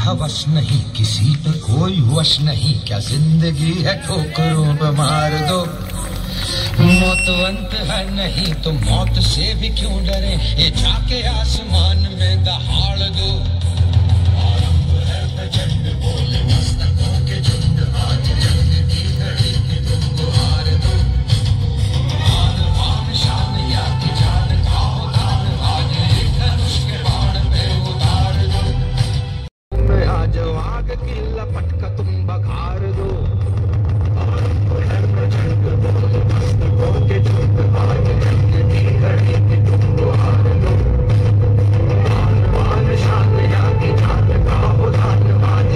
हवस नहीं, किसी पे कोई वश नहीं, क्या जिंदगी है ठोकरों पे मार दो। मौत अंत है नहीं तो मौत से भी क्यों डरे, ये जाके आसमान में दहाड़ दो। आरंभ है प्रचंड बोले मस्तकों के झुंड, आज जंग की घड़ी में तुमको हार दो। आन बान शान या की जान खाओ दान, आज एक धनुष के बाण पे उतार दो। मैं आज आग की लपट का तुम बघार दो। आरंभ है प्रचंड बोले मस्तकों के झुंड, आज जंग की घड़ी में तुमको हार दो। आन बान शान या की जान खाओ दान, आज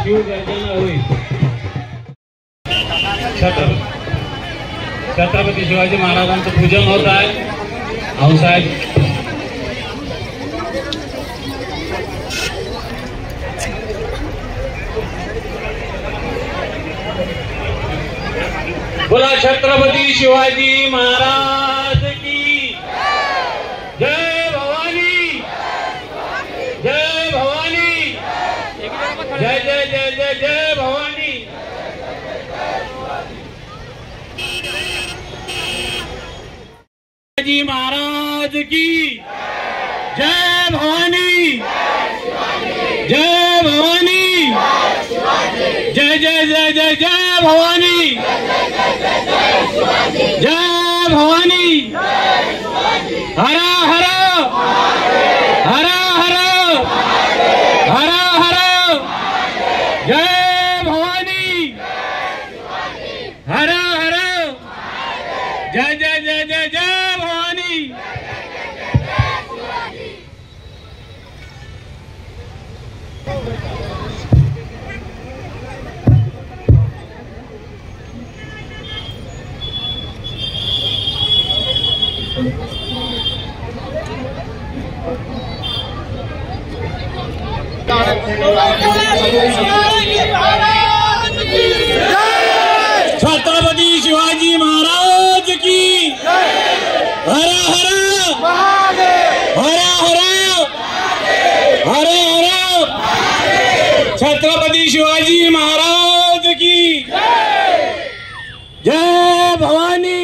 शिवगर्जना होईल. छत्रपती शिवाजी महाराजांचं पूजन होत आहे. आऊसाहेब बोला छत्रपती शिवाजी महाराज की जय. भवानी जय. भवानी जय जय जय जय जय भवानी. शिवाजी महाराज की जय. भवानी जय. भवानी जय जय जय जय जय भवानी. जय भवानी. हरा हरा हरा हरा हरा हरा. जय भवानी. हरा हरा. जय जय जय जय जय भवानी. छत्रपती शिवाजी महाराज की हरा हरा हरा हरा हरा हरा. छत्रपती शिवाजी महाराज की जय. भवानी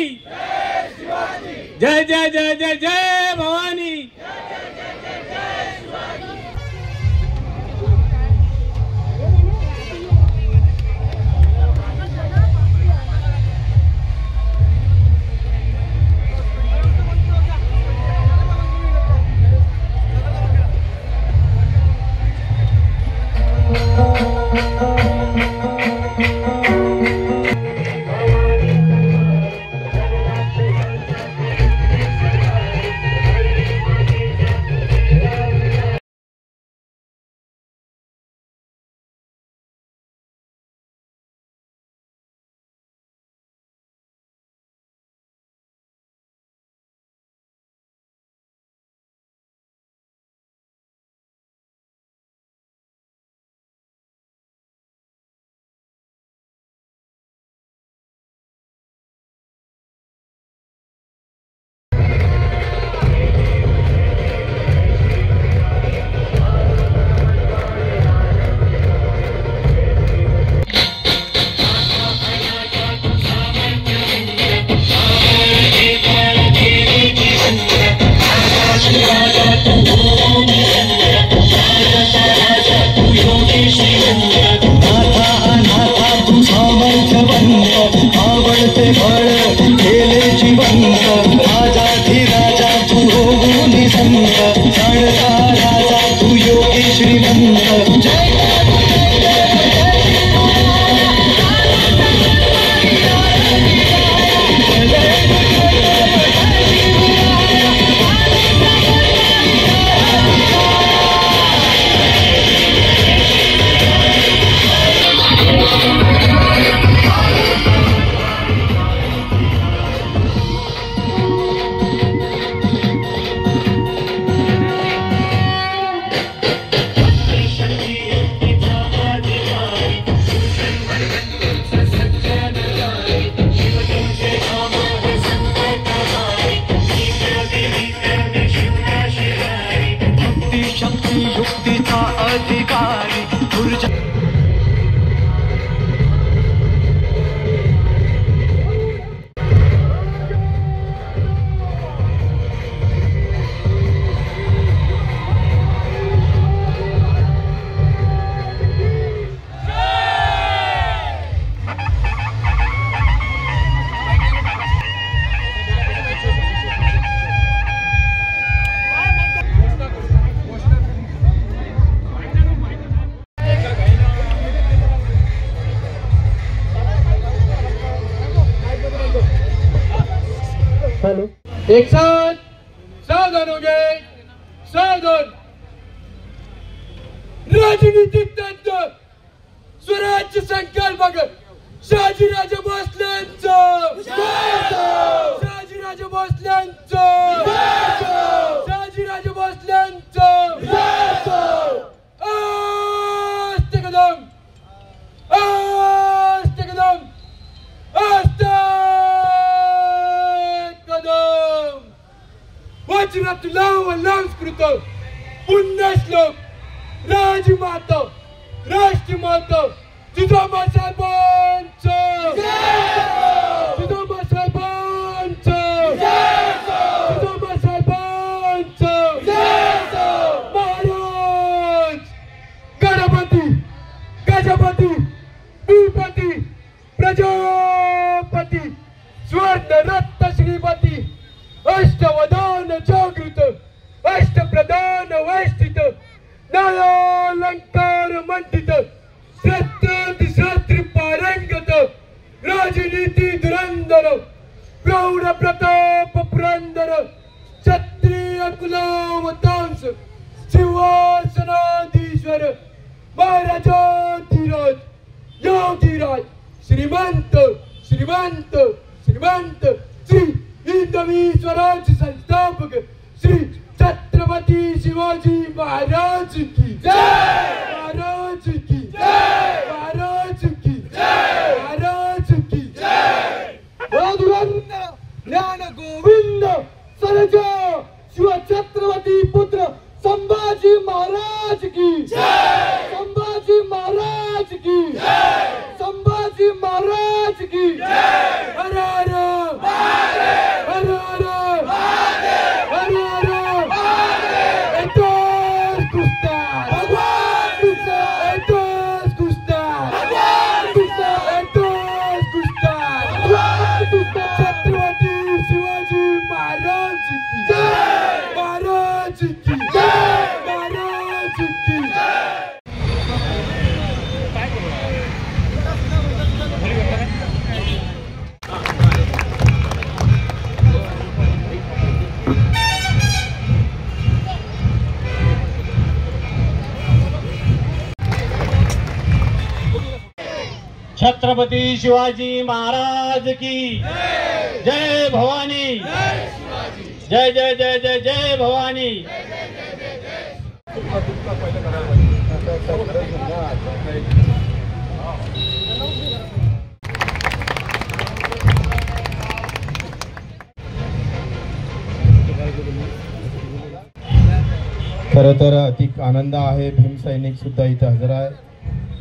जय जय जय जय जय भवानी. एक साथ सावधान हो गए, सावधान। राजनीतिक तंत्र स्वागत शहाजीराजे भोसलेंचं, शहाजीराजे भोसलेंचं, शहाजीराजे भोसलेंचं. आस्ते कदम, आस्ते कदम, आस्ते कदम. वज्रातुला वल्लांस्कृत पुण्यश्लोक राजमाता राष्ट्रमाता जिजाबा साहेबांचं, जिजाबा साहेबांचं, जिजाबा साहेबांचं. महाराज गणपती गजपती भूपती प्रजापती स्वर्ण रत्न श्रीपती अष्टवदान जागृत अष्टप्रधान वैष्ठित न्यायालंकार मंडित सत्य पारंगत राजनीती धुरंधर प्रौढ प्रताप पुरंदर क्षत्रिय कुलावतांश सिंहासनाधीश्वर महाराजाधिराज योगीराज श्रीमंत श्रीमंत श्रीमंत श्री हिंदवी स्वराज्य संस्थापक श्री छत्रपती शिवाजी महाराज की जय, महाराज की जय, महाराज की जय, महाराज की जय. मधुरंद ज्ञान गोविंद सर्जा शिव छत्रपती पुत्र संभाजी महाराज की जय, संभाजी महाराज की जय, संभाजी महाराज की जय. हर हर महादेव, हर हर महादेव, हर हर छत्रपती शिवाजी महाराज की जय भवानी, जय जय जय जय जय भवानी. खरं तर अतिक आनंद आहे. भीमसैनिक सुद्धा इथे हजर आहे.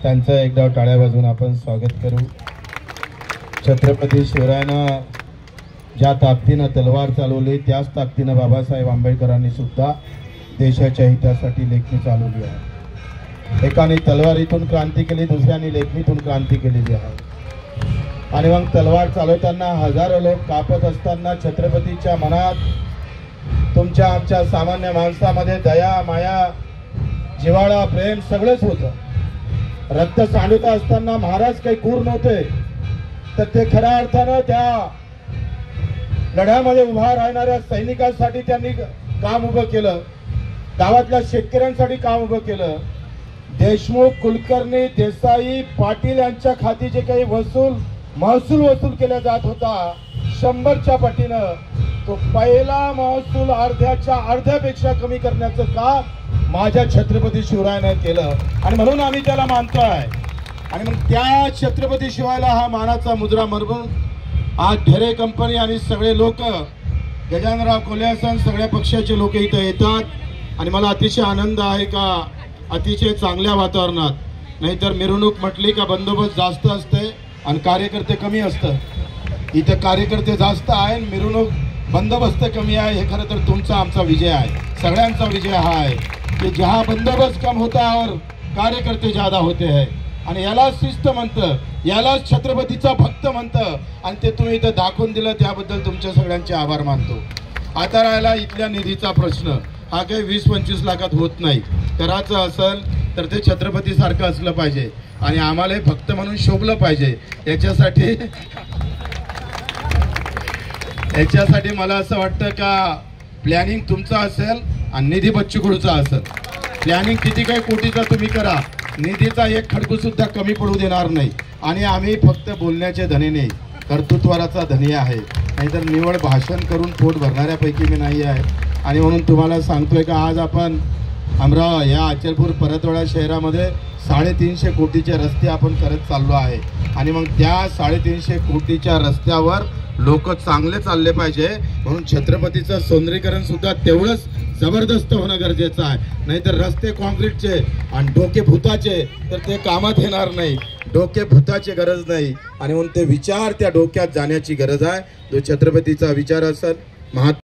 त्यांचं एकदा टाळ्या वाजवून आपण स्वागत करू. छत्रपती शिवरायांना ज्या ताकदीनं तलवार चालवली त्याच ताकदीनं बाबासाहेब आंबेडकरांनी सुद्धा देशाच्या हितासाठी लेखणी चालवली आहे. एकाने तलवारीतून क्रांती केली, दुसऱ्याने लेखणीतून क्रांती केलेली आहे. आणि मग तलवार चालवताना हजारो लोक कापत असताना छत्रपतीच्या मनात तुमच्या आमच्या सामान्य माणसामध्ये दया माया जिव्हाळा प्रेम सगळंच होतं. रक्त सांडत असताना महाराज काही क्रूर नव्हते, तर ते खऱ्या अर्थानं त्या लढ्यामध्ये उभा राहणाऱ्या सैनिकांसाठी त्यांनी काम उभं केलं. गावातल्या शेतकऱ्यांसाठी काम उभं केलं. देशमुख, कुलकर्णी, देसाई, पाटील यांच्या खाती जे काही महसूल वसूल केला जात होता 100च्या पटीनं, तो पहिला महसूल अर्ध्यापेक्षा कमी करण्याचं काम माझ्या छत्रपती शिवरायानं केलं. आणि म्हणून आम्ही त्याला मानतोय. आणि मग त्या छत्रपती शिवायला हा मानाचा मुद्रा म्हणून आज ढेरे कंपनी आणि सगळे लोक, गजाननराव कोल्यासन, सगळ्या पक्षाचे लोक इथं येतात. आणि मला अतिशय आनंद आहे का अतिशय चांगल्या वातावरणात, नाहीतर मिरवणूक म्हटली का बंदोबस्त जास्त असते आणि कार्यकर्ते कमी असतं. इथं कार्यकर्ते जास्त आहे, मिरवणूक बंदोबस्त कमी आहे. हे खरं तर तुमचा आमचा विजय आहे, सगळ्यांचा विजय हा आहे की जहाँ बंदोबस्त कम होता है और कार्यकर्ते ज्यादा होते हैं. आणि याला शिस्त म्हणतं, याला छत्रपतीचा भक्त म्हणतं. आणि ते तुम्ही इथं दाखवून दिलं त्याबद्दल तुमच्या सगळ्यांचे आभार मानतो. आता राहिला इथल्या निधीचा प्रश्न. हा काही 20-25 लाखात होत नाही. करायचं असेल तर ते छत्रपती सारखं असलं पाहिजे आणि आम्हाला भक्त म्हणून शोभलं पाहिजे. याच्यासाठी मला असं वाटतं का प्लॅनिंग तुमचा असेल आणि निधी बच्चूकडूचा असेल. प्लॅनिंग किती काही कोटीचा तुम्ही करा, निधीचा एक खडकू सुद्धा कमी पडू देणार नाही. आणि आम्ही फक्त बोलण्याचे धनी नाही, कर्तृत्वाचा धनी आहे. नाहीतर निवड भाषण करून पोट भरणाऱ्यापैकी मी नाही आहे. आणि म्हणून तुम्हाला सांगतोय का आज आपण या अचलपूर परतवाडा शहरामध्ये 350 कोटीचे रस्ते आपण करत चाललो आहे. आणि मग त्या 350 कोटीच्या रस्त्यावर लोक चांगले चालले पाहिजे, म्हणून छत्रपतीचं सौंदर्यीकरण सुद्धा तेवढंच जबरदस्त होणं गरजेचं आहे. नाहीतर रस्ते कॉन्क्रीटचे आणि डोके भूताचे तर ते कामात येणार नाही. डोके भूताची गरज नाही, आणि म्हणून ते विचार त्या डोक्यात जाण्याची गरज आहे. जो छत्रपतीचा विचार असेल, महात्मा